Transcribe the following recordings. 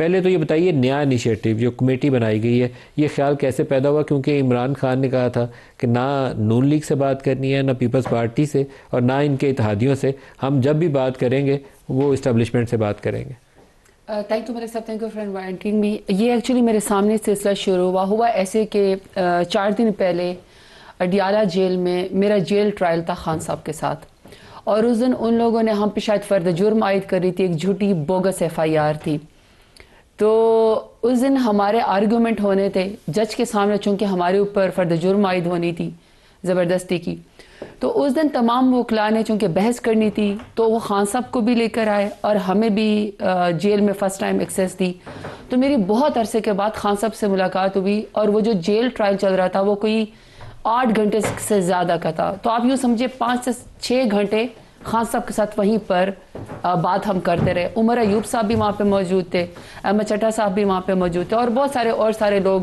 پہلے تو یہ بتائیے نیا انیشیٹو جو کمیٹی بنائی گئی ہے یہ خیال کیسے پیدا ہوا؟ کیونکہ عمران خان نے کہا تھا کہ نہ نون لیگ سے بات کرنی ہے، نہ پیپلز پارٹی سے، اور نہ ان کے اتحادیوں سے، ہم جب بھی بات کریں گے وہ اسٹیبلشمنٹ سے بات کریں گے۔ تھینک یو میرے صاحب، thank you for inviting me. یہ ایکچولی میرے سامنے سلسلہ شروع ہوا ایسے کہ 4 دن پہلے اڈیالہ جیل میں میرا جیل ٹرائل تھا خان صاحب کے ساتھ، اور اس دن ان لوگوں نے ہم پہ شاید فرد جرم عائد کر رہی تھی، ایک جھوٹی بوگس FIR تھی۔ تو اس دن ہمارے آرگومنٹ ہونے تھے جج کے سامنے، چونکہ ہمارے اوپر فرد جرم عائد ہونی تھی زبردستی کی۔ تو اس دن تمام وکلاء نے چونکہ بحث کرنی تھی تو وہ خان صاحب کو بھی لے کر آئے، اور ہمیں بھی جیل میں فرسٹ ٹائم ایکسیس دی۔ تو میری بہت عرصے کے بعد خان صاحب سے ملاقات ہوئی، اور وہ جو جیل ٹرائل چل رہا تھا وہ کوئی 8 گھنٹے سے زیادہ کا تھا۔ تو آپ یوں سمجھے 5 سے 6 گھنٹے خان صاحب کے ساتھ وہیں پر بات ہم کرتے رہے۔ عمر ایوب صاحب بھی وہاں پہ موجود تھے، احمد چٹھا صاحب بھی وہاں پہ موجود تھے، اور بہت سارے لوگ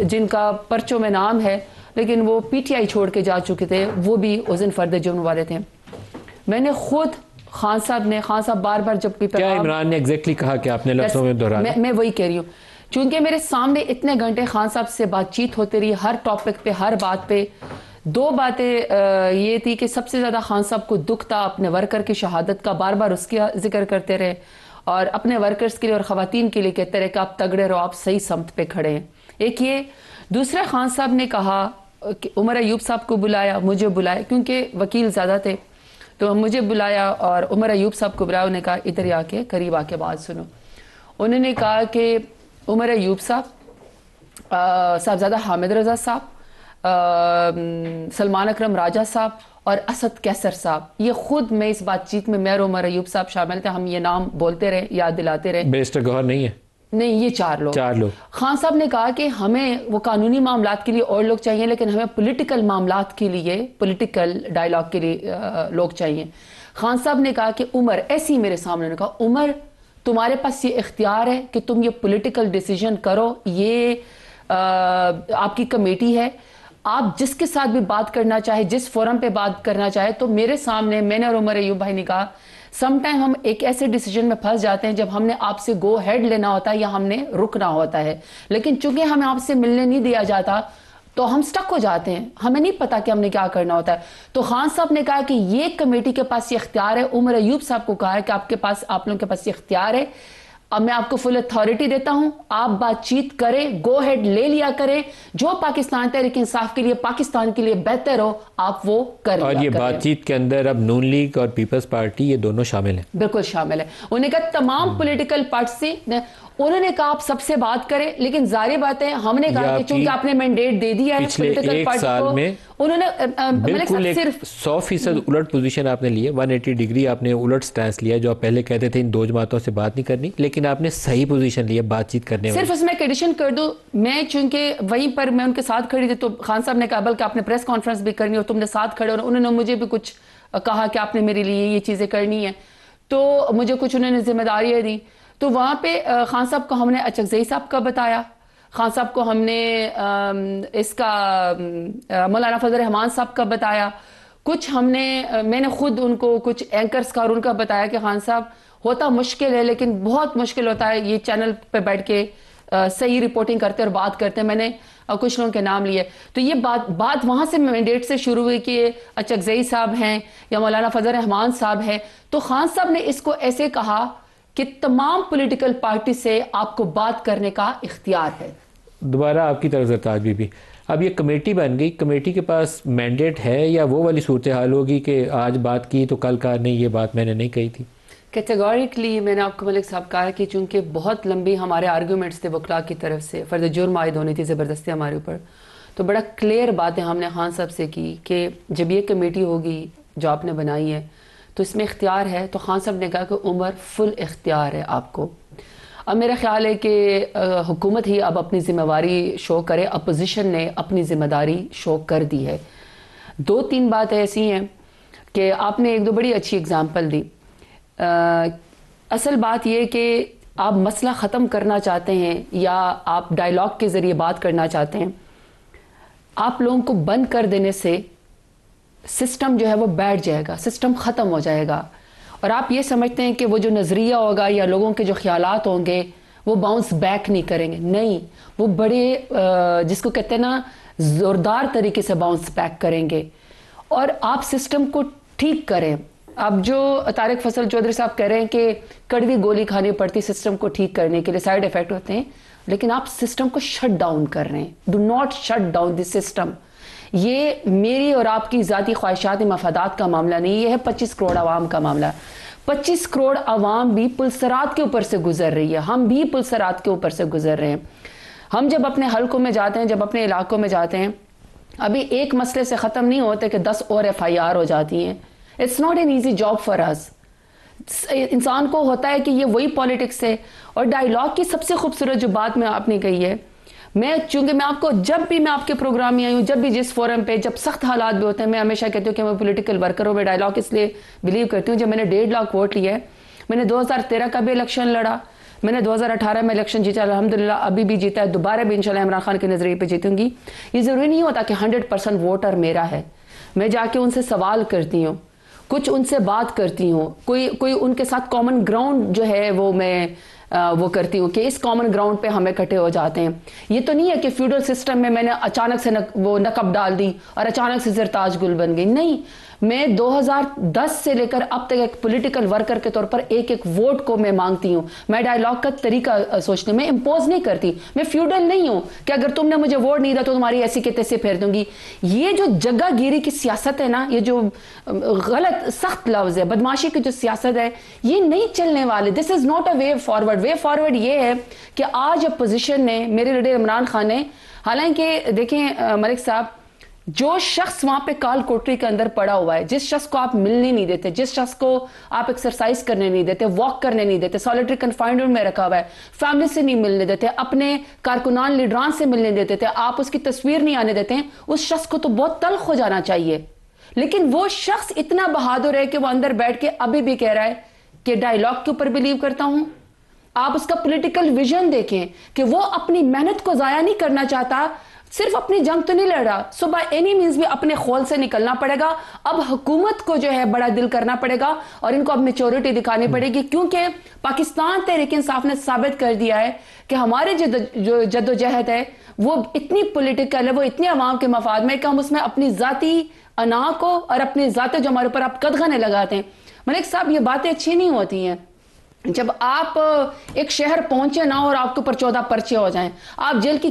جن کا پرچوں میں نام ہے لیکن وہ PTI چھوڑ کے جا چکے تھے، وہ بھی اس دن فرد جرم والے تھے۔ میں نے خود خان صاحب بار بار جب بھی کیا عمران نے ایگزیکٹلی کہا کہ آپ نے لفظوں میں دہرایا؟ میں وہی کہہ رہی ہوں، چونکہ میرے سامنے اتنے گھنٹے خان صاحب سے بات چیت ہوتی رہی، ہر ٹاپک پہ، ہر بات پہ۔ 2 باتیں یہ تھی کہ سب سے زیادہ خان صاحب کو دکھ تھا اپنے ورکر کی شہادت کا، بار بار اس کا ذکر کرتے رہے، اور اپنے ورکرز کے لیے اور خواتین کے لیے کہتے رہے کہ آپ تگڑے رہو، آپ صحیح سمت پہ کھڑے ہیں۔ ایک یہ، دوسرا خان صاحب نے کہا کہ عمر ایوب صاحب کو بلایا، مجھے بلایا، کیونکہ وکیل زیادہ تھے تو مجھے بلایا، اور عمر ایوب صاحب کو بلایا۔ انہوں نے کہا ادھر آ کے قریب آ کے بات سنو۔ انہوں نے کہا کہ عمر ایوب صاحبزادہ حامد رضا صاحب، سلمان اکرم راجہ صاحب اور اسد کیسر صاحب، یہ خود میں اس بات چیت میں اور عمر ایوب صاحب شامل تھے، ہم یہ نام بولتے رہے، یاد دلاتے رہے۔ بیرسٹر گوہر نہیں ہے؟ نہیں، یہ 4 لوگ۔ خان صاحب نے کہا کہ ہمیں وہ قانونی معاملات کے لیے اور لوگ چاہیے، لیکن ہمیں پولیٹیکل معاملات کے لیے، پولیٹیکل ڈائلاگ کے لیے لوگ چاہیے۔ خان صاحب نے کہا کہ عمر، ایسی میرے سامنے نے کہا، عمر تمہارے پاس یہ اختیار ہے کہ تم یہ پولیٹیکل ڈیسیجن کرو، یہ آپ کی کمیٹی ہے، آپ جس کے ساتھ بھی بات کرنا چاہے، جس فورم پہ بات کرنا چاہے۔ تو میرے سامنے میں نے اور عمر ایوب بھائی نے کہا سم ٹائم ہم ایک ایسے ڈیسیجن میں پھنس جاتے ہیں جب ہم نے آپ سے گو ہیڈ لینا ہوتا ہے یا ہم نے رکنا ہوتا ہے، لیکن چونکہ ہمیں آپ سے ملنے نہیں دیا جاتا تو ہم سٹک ہو جاتے ہیں، ہمیں نہیں پتا کہ ہم نے کیا کرنا ہوتا ہے۔ تو خان صاحب نے کہا کہ یہ کمیٹی کے پاس یہ اختیار ہے۔ عمر ایوب صاحب کو کہا ہے کہ آپ لوگوں کے پاس یہ اختیار ہے، اب میں آپ کو فل اتھارٹی دیتا ہوں، آپ بات چیت کریں، گو ہیڈ لے لیا کریں، جو پاکستان تحریک انصاف کے لیے، پاکستان کے لیے بہتر ہو آپ وہ کر لیا کریں۔ اور یہ بات چیت کے اندر اب نون لیگ اور پیپلز پارٹی یہ دونوں شامل ہیں؟ بالکل شامل ہے۔ انہوں نے کہا تمام پولیٹیکل پارٹی سے، انہوں نے کہا آپ سب سے بات کریں، لیکن ظاہر بات ہے ہم نے کہا کہ چونکہ آپ نے مینڈیٹ دے دیا ہے پولیٹیکل پارٹی کو، انہوں نے بالکل ایک 100% الٹ پوزیشن آپ نے لی ہے، 180 ڈگری آپ نے الٹ سٹینس لیا۔ جو آپ پہلے کہتے تھے ان 2 جماعتوں سے بات نہیں کرنی، لیکن آپ نے صحیح پوزیشن لی ہے بات چیت کرنے والی۔ صرف اس میں ایک ایڈیشن کر دوں، میں چونکہ وہیں پر میں ان کے ساتھ کھڑی تھی تو خان صاحب نے کہا بلکہ آپ نے پریس کانفرنس بھی کرنی اور تم نے ساتھ کھڑے، اور انہوں نے مجھے بھی کچھ کہا کہ آپ نے میرے لیے یہ چیزیں کرنی ہیں، تو مجھے کچھ انہوں نے ذمہ داریاں دی۔ تو وہاں پہ خان صاحب کو ہم نے اچکزئی صاحب کا بتایا، خان صاحب کو ہم نے اس کا مولانا فضل الرحمان صاحب کا بتایا، کچھ میں نے خود ان کو کچھ اینکرز کا اور ان کا بتایا کہ خان صاحب ہوتا مشکل ہے لیکن بہت مشکل ہوتا ہے یہ چینل پہ بیٹھ کے صحیح رپورٹنگ کرتے اور بات کرتے ہیں۔ میں نے کچھ لوگوں کے نام لیے، تو یہ بات وہاں سے مینڈیٹ سے شروع ہوئی کہ اچکزئی صاحب ہیں یا مولانا فضل الرحمان صاحب ہیں۔ تو خان صاحب نے اس کو ایسے کہا کہ تمام پولیٹیکل پارٹی سے آپ کو بات کرنے کا اختیار ہے۔ دوبارہ آپ کی طرف سرتاج بی بی، اب یہ کمیٹی بن گئی، کمیٹی کے پاس مینڈیٹ ہے یا وہ والی صورتحال ہوگی کہ آج بات کی تو کل کہا نہیں یہ بات میں نے نہیں کہی تھی؟ کیٹیگوریکلی میں نے آپ کو ملک صاحب کہا کہ چونکہ بہت لمبی ہمارے آرگومنٹس تھے وکلاء کی طرف سے، فرد جرم عائد ہونی تھی زبردستی ہمارے اوپر، تو بڑا کلیئر باتیں ہم نے خان صاحب سے کی کہ جب یہ کمیٹی ہوگی جو آپ نے بنائی ہے تو اس میں اختیار ہے۔ تو خان صاحب نے کہا کہ عمر فل اختیار ہے آپ کو۔ اب میرا خیال ہے کہ حکومت ہی اب اپنی ذمہ داری شو کرے، اپوزیشن نے اپنی ذمہ داری شو کر دی ہے۔ 2-3 باتیں ایسی ہیں کہ آپ نے 1-2 بڑی اچھی اگزامپل دی۔ اصل بات یہ کہ آپ مسئلہ ختم کرنا چاہتے ہیں یا آپ ڈائلاگ کے ذریعے بات کرنا چاہتے ہیں، آپ لوگوں کو بند کر دینے سے سسٹم جو ہے وہ بیٹھ جائے گا، سسٹم ختم ہو جائے گا، اور آپ یہ سمجھتے ہیں کہ وہ جو نظریہ ہوگا یا لوگوں کے جو خیالات ہوں گے وہ باؤنس بیک نہیں کریں گے, نہیں, وہ بڑے جس کو کہتے ہیں نا زوردار طریقے سے باؤنس بیک کریں گے. اور آپ سسٹم کو ٹھیک کریں. اب جو طارق فصل چودھری صاحب کہہ رہے ہیں کہ کڑوی گولی کھانی پڑتی سسٹم کو ٹھیک کرنے کے لیے, سائیڈ ایفیکٹ ہوتے ہیں, لیکن آپ سسٹم کو شٹ ڈاؤن کر رہے ہیں. Do not shut down the system. یہ میری اور آپ کی ذاتی خواہشات مفادات کا معاملہ نہیں, یہ ہے 25 کروڑ عوام کا معاملہ. 25 کروڑ عوام بھی پلسرات کے اوپر سے گزر رہی ہے, ہم بھی پلسرات کے اوپر سے گزر رہے ہیں. ہم جب اپنے حلقوں میں جاتے ہیں, جب اپنے علاقوں میں جاتے ہیں, ابھی ایک مسئلے سے ختم نہیں ہوتے کہ 10 اور FIR ہو جاتی ہیں. It's not an easy job for us. انسان کو ہوتا ہے کہ یہ وہی پولیٹکس ہے. اور ڈائیلاگ کی سب سے خوبصورت جو بات میں آپ نے کہی ہے, چونکہ میں آپ کو جب بھی میں آپ کے پروگرام میں آئی ہوں, جب بھی جس فورم پہ جب سخت حالات بھی ہوتے ہیں, میں ہمیشہ کہتی ہوں کہ میں پولیٹیکل ورکر ہوں. میں ڈائیلاگ اس لیے بلیو کرتی ہوں, جب میں نے 1.5 لاکھ ووٹ لیا ہے, میں نے 2013 کا بھی الیکشن لڑا, میں نے 2018 میں الیکشن جیتا, الحمدللہ ابھی بھی جیتا ہے, دوبارہ بھی انشاءاللہ عمران خان کے نظریے پہ جیتوں گی. یہ ضروری نہیں ہوتا کہ 100% ووٹر میرا ہے. میں جا کے ان سے سوال کرتی ہوں, کچھ ان سے بات کرتی ہوں, کوئی ان کے ساتھ کامن گراؤنڈ جو ہے وہ میں وہ کرتی ہوں کہ اس کامن گراؤنڈ پہ ہمیں اکٹھے ہو جاتے ہیں. یہ تو نہیں ہے کہ فیوڈل سسٹم میں نے اچانک سے وہ نقب ڈال دی اور اچانک سے زرتاج گل بن گئی. نہیں, میں 2010 سے لے کر اب تک ایک پولیٹیکل ورکر کے طور پر ایک ووٹ کو میں مانگتی ہوں. میں ڈائیلاگ کا طریقہ سوچتی ہوں, میں امپوز نہیں کرتی. میں فیوڈل نہیں ہوں کہ اگر تم نے مجھے ووٹ نہیں دیا تو تمہاری ایسی کے تیسے پھیر دوں گی. یہ جو جگہ گیری کی سیاست ہے نا, یہ جو غلط سخت لفظ ہے, بدماشی کی جو سیاست ہے, یہ نہیں چلنے والے. This is not a way forward. Way forward یہ ہے کہ آج اپوزیشن نے, میرے لیڈر عمران خان نے, حالانکہ دیکھیں ملک صاحب, جو شخص وہاں پہ کال کوٹری کے اندر پڑا ہوا ہے, جس شخص کو آپ ملنے نہیں دیتے, جس شخص کو آپ ایکسرسائز کرنے نہیں دیتے, واک کرنے نہیں دیتے, سولیٹری کنفائنمنٹ میں رکھا ہوا ہے, فیملی سے نہیں ملنے دیتے, اپنے کارکنان لیڈران سے ملنے دیتے تھے, آپ اس کی تصویر نہیں آنے دیتے ہیں, اس شخص کو تو بہت تلخ ہو جانا چاہیے. لیکن وہ شخص اتنا بہادر ہے کہ وہ اندر بیٹھ کے ابھی بھی کہہ رہا ہے کہ ڈائیلاگ کے اوپر بلیو کرتا ہوں. آپ اس کا پولیٹیکل ویژن دیکھیں کہ وہ اپنی محنت کو ضائع نہیں کرنا چاہتا, صرف اپنی جنگ تو نہیں لڑ رہا, سو بائی اینی مینز بھی اپنے خول سے نکلنا پڑے گا. اب حکومت کو جو ہے بڑا دل کرنا پڑے گا اور ان کو اب میچورٹی دکھانی پڑے گی, کیونکہ پاکستان تحریک انصاف نے ثابت کر دیا ہے کہ ہمارے جو جد و جہد ہے وہ اتنی پولیٹیکل ہے, وہ اتنے عوام کے مفاد میں کہ ہم اس میں اپنی ذاتی انا کو اور اپنے ذاتی جو ہمارے اوپر آپ قدغنے لگاتے ہیں. ملک صاحب, یہ باتیں اچھی نہیں ہوتی ہیں. جب آپ ایک شہر پہنچے نہ اور آپ کے اوپر 14 پرچے ہو جائیں, آپ جیل کی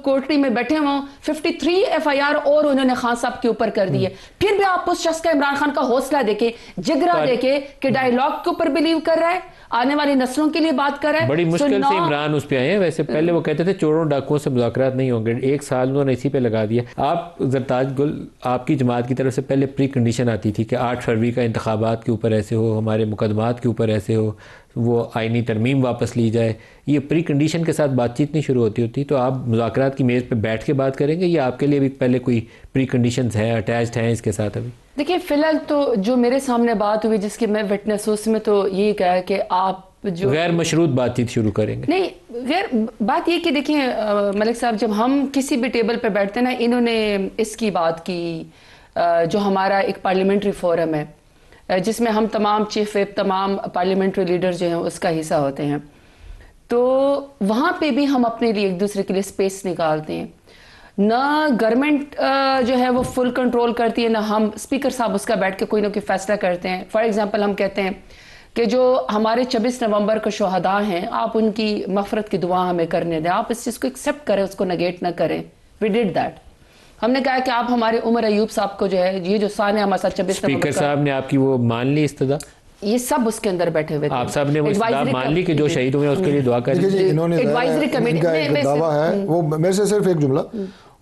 کوٹری میں بیٹھے ہوں, 53 FIR اور انہوں نے خان صاحب کے اوپر کر دی ہے, پھر بھی آپ اس شخص کا, عمران خان کا حوصلہ دیکھیں, جگرا دیکھیں کہ ڈائیلاگ کے اوپر بلیو کر رہا ہے, آنے والی نسلوں کے لیے بات کر رہا ہے. بڑی مشکل سے عمران اس پہ آئے ہیں. ویسے پہلے وہ کہتے تھے چوروں ڈاکوؤں سے مذاکرات نہیں ہوں گے, 1 سال انہوں نے اسی پہ لگا دیا. آپ زرتاج گل, آپ کی جماعت کی طرف سے پہلے پری کنڈیشن آتی تھی کہ 8 فروری کا انتخابات کے اوپر ایسے ہو, ہمارے مقدمات کے اوپر ایسے ہو, وہ آئینی ترمیم واپس لی جائے. یہ پری کنڈیشن کے ساتھ بات چیت نہیں شروع ہوتی, تو آپ مذاکرات کی میز پہ بیٹھ کے بات کریں گے یا آپ کے لیے بھی پہلے کوئی پری کنڈیشنز ہیں, اٹیچڈ ہیں اس کے ساتھ؟ ابھی دیکھیں فی الحال تو جو میرے سامنے بات ہوئی جس کی میں وٹنس ہوں, اس میں تو یہی کہا کہ آپ جو غیر مشروط بات چیت شروع کریں گے. نہیں, غیر بات یہ کہ دیکھیں ملک صاحب, جب ہم کسی بھی ٹیبل پہ بیٹھتے ہیں نا, انہوں نے اس کی بات کی جو ہمارا ایک پارلیمنٹری فورم ہے جس میں ہم تمام چیف ویپ, تمام پارلیمنٹری لیڈر جو ہیں اس کا حصہ ہوتے ہیں, تو وہاں پہ بھی ہم اپنے لیے ایک دوسرے کے لیے سپیس نکالتے ہیں. نہ گورنمنٹ جو ہے وہ فل کنٹرول کرتی ہے, نہ ہم اسپیکر صاحب اس کا بیٹھ کے کوئی نہ کوئی فیصلہ کرتے ہیں. فار ایگزامپل ہم کہتے ہیں کہ جو ہمارے 26 نومبر کو شہداء ہیں, آپ ان کی مغفرت کی دعا ہمیں کرنے دیں, آپ اس چیز کو ایکسیپٹ کریں, اس کو نگیٹ نہ کریں. We did that. ہم نے کہا کہ آپ ہمارے عمر ایوب صاحب کو جو ہے, یہ جو سان ہے ہمارے ساتھ 26 نومبر اسپیکر صاحب نے آپ کی وہ مان لی استدعا, یہ سب اس کے اندر بیٹھے ہوئے تھے, آپ صاحب نے وہ استدعا مان لی کہ جو شہید ہوئے ہیں اس کے لیے دعا کریں. انہوں نے ایڈوائزری کمیٹی کا ایک دعویٰ ہے, وہ میرے سے صرف ایک جملہ,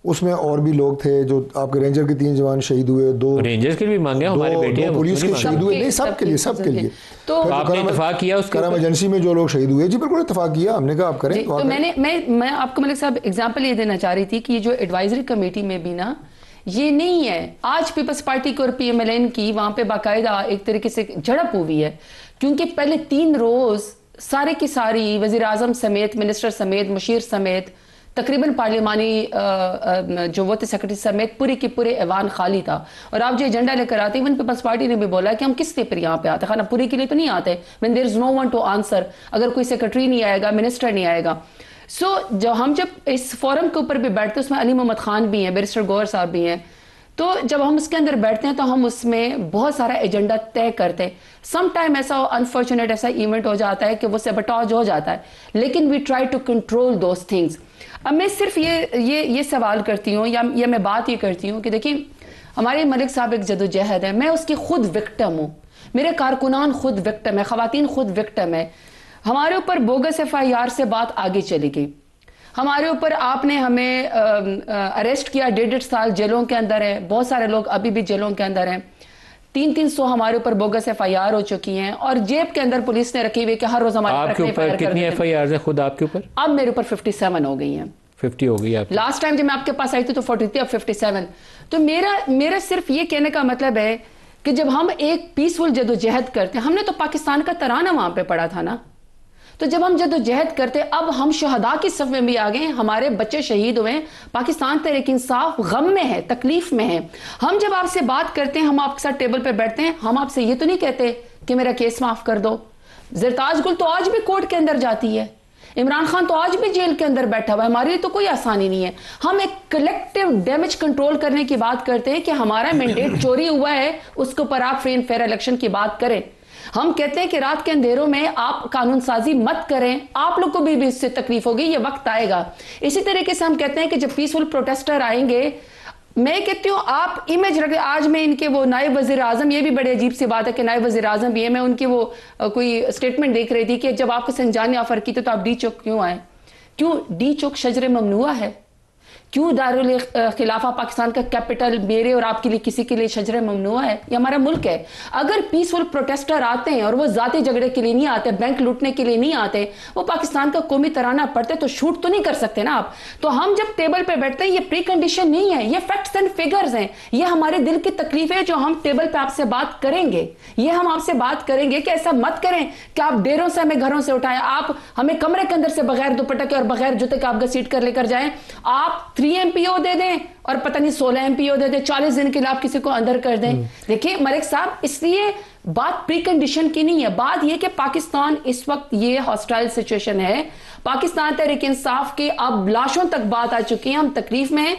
اس میں اور بھی لوگ تھے, جو آپ کے رینجر کے 3 جوان شہید ہوئے, 2 رینجرز کے لیے بھی مانگے, ہمارے بیٹے ہیں پولیس کے شہید ہوئے, نہیں سب کے لیے, سب کے لیے. تو آپ نے اتفاق کیا اس کرم ایجنسی میں جو لوگ شہید ہوئے, جی بالکل اتفاق کیا, ہم نے کہا آپ کریں. تو میں آپ کو ملک صاحب ایگزامپل یہ دینا چاہ رہی تھی کہ یہ جو ایڈوائزری کمیٹی میں بھی نا, یہ نہیں ہے آج پیپلز پارٹی کو اور PMLN کی وہاں پہ باقاعدہ ایک طریقے سے جھڑپ ہوئی ہے, کیونکہ پہلے 3 روز سارے کی ساری وزیر اعظم سمیت, منسٹر سمیت, مشیر سمیت تقریباً پارلیمانی جو وہ تھے سیکرٹری سمیت پوری کی پورے ایوان خالی تھا. اور آپ جو ایجنڈا لے کر آتے ایون پیپلز پارٹی نے بھی بولا کہ ہم کس لیے پر یہاں پہ آتے, خانہ پوری کے لیے تو نہیں آتے. when there is no one to answer, اگر کوئی سیکرٹری نہیں آئے گا, منسٹر نہیں آئے گا. جب اس فورم کے اوپر بھی بیٹھتے ہیں, اس میں علی محمد خان بھی ہیں, بیرسٹر گوہر صاحب بھی ہیں, تو جب ہم اس کے اندر بیٹھتے ہیں تو ہم اس میں بہت سارا ایجنڈا طے کرتے ہیں. سم ٹائم ایسا انفارچونیٹ ایسا ایونٹ ہو جاتا ہے کہ وہ سیبوٹاج ہو جاتا ہے, لیکن we try to control those things. اب میں صرف یہ سوال کرتی ہوں یا میں بات یہ کرتی ہوں کہ دیکھیں ہمارے ملک صاحب ایک جدوجہد ہے, میں اس کی خود وکٹم ہوں, میرے کارکنان خود وکٹم ہے, خواتین خود وکٹم ہے. ہمارے اوپر بوگس FIR سے بات آگے چلی گئی, ہمارے اوپر آپ نے ہمیں اریسٹ کیا, 1.5 سال جیلوں کے اندر ہے, بہت سارے لوگ ابھی بھی جیلوں کے اندر ہیں, 300 ہمارے اوپر بوگس FIR ہو چکی ہیں, اور جیب کے اندر پولیس نے رکھی ہوئی کہ ہر روز ہمارے اوپر کتنی FIR ہیں خود آپ کے اوپر؟ اب میرے اوپر 57 ہو گئی ہیں. 50 ہو گئی آپ لاسٹ ٹائم جب میں آپ کے پاس آئی تھی تو 40 تھی, اب 57. تو میرا صرف یہ کہنے کا مطلب ہے کہ جب ہم ایک پیسفل جدوجہد کرتے ہیں, ہم نے تو پاکستان کا ترانہ وہاں پہ پڑھا تھا نا, تو جب ہم جدوجہد کرتے اب ہم شہداء کی صف میں بھی آ گئے, ہمارے بچے شہید ہوئے, پاکستان تحریک انصاف غم میں ہے, تکلیف میں ہے. ہم جب آپ سے بات کرتے ہیں, ہم آپ کے ساتھ ٹیبل پہ بیٹھتے ہیں, ہم آپ سے یہ تو نہیں کہتے کہ میرا کیس معاف کر دو. زرتاج گل تو آج بھی کورٹ کے اندر جاتی ہے, عمران خان تو آج بھی جیل کے اندر بیٹھا ہوا ہے, ہمارے لیے تو کوئی آسانی نہیں ہے. ہم ایک کلیکٹیو ڈیمیج کنٹرول کرنے کی بات کرتے ہیں کہ ہمارا مینڈیٹ چوری ہوا ہے, اس کے اوپر آپ فرین فیئر الیکشن کی بات کریں. ہم کہتے ہیں کہ رات کے اندھیروں میں آپ قانون سازی مت کریں, آپ لوگ کو بھی اس سے تکلیف ہوگی, یہ وقت آئے گا. اسی طریقے سے ہم کہتے ہیں کہ جب پیسفل پروٹیسٹر آئیں گے, میں کہتی ہوں آپ امیج رکھیں. آج میں ان کے وہ نائب وزیر اعظم, یہ بھی بڑے عجیب سی بات ہے کہ نائب وزیر اعظم بھی ہے, میں ان کی وہ کوئی اسٹیٹمنٹ دیکھ رہی تھی کہ جب آپ کو سنجانی آفر کی تو آپ ڈی چوک کیوں آئے؟ کیوں ڈی چوک شجر ممنوع ہے؟ کیوں دارالخلافہ پاکستان کا کیپٹل میرے اور آپ کے لیے کسی کے لیے شجر ممنوع ہے؟ یہ ہمارا ملک ہے. اگر پیسفل پروٹیسٹر آتے ہیں اور وہ ذاتی جھگڑے کے لیے نہیں آتے, بینک لوٹنے کے لیے نہیں آتے, وہ پاکستان کا قومی ترانہ پڑھتے تو شوٹ تو نہیں کر سکتے نا آپ. تو ہم جب ٹیبل پہ بیٹھتے ہیں, یہ پری کنڈیشن نہیں ہے, یہ فیکٹس اینڈ فگرز ہیں, یہ ہمارے دل کی تکلیف ہے جو ہم ٹیبل پہ آپ سے بات کریں گے. یہ ہم آپ سے بات کریں گے کہ ایسا مت کریں کہ آپ ڈیروں سے ہمیں گھروں سے اٹھائیں, آپ ہمیں کمرے کے اندر سے بغیر دوپٹہ کے اور بغیر جوتے کے آپ گھسیٹ کر لے کر جائیں, آپ 3 MPO دے دیں اور پتہ نہیں 16 MPO دے دیں, 40 دن کے لیے آپ کسی کو اندر کر دیں. دیکھیں ملک صاحب, اس لیے بات پری کنڈیشن کی نہیں ہے, بات یہ کہ پاکستان اس وقت یہ ہاسٹائل سچویشن ہے, پاکستان تحریک انصاف کی اب لاشوں تک بات آ چکی ہے, ہم تکلیف میں ہیں.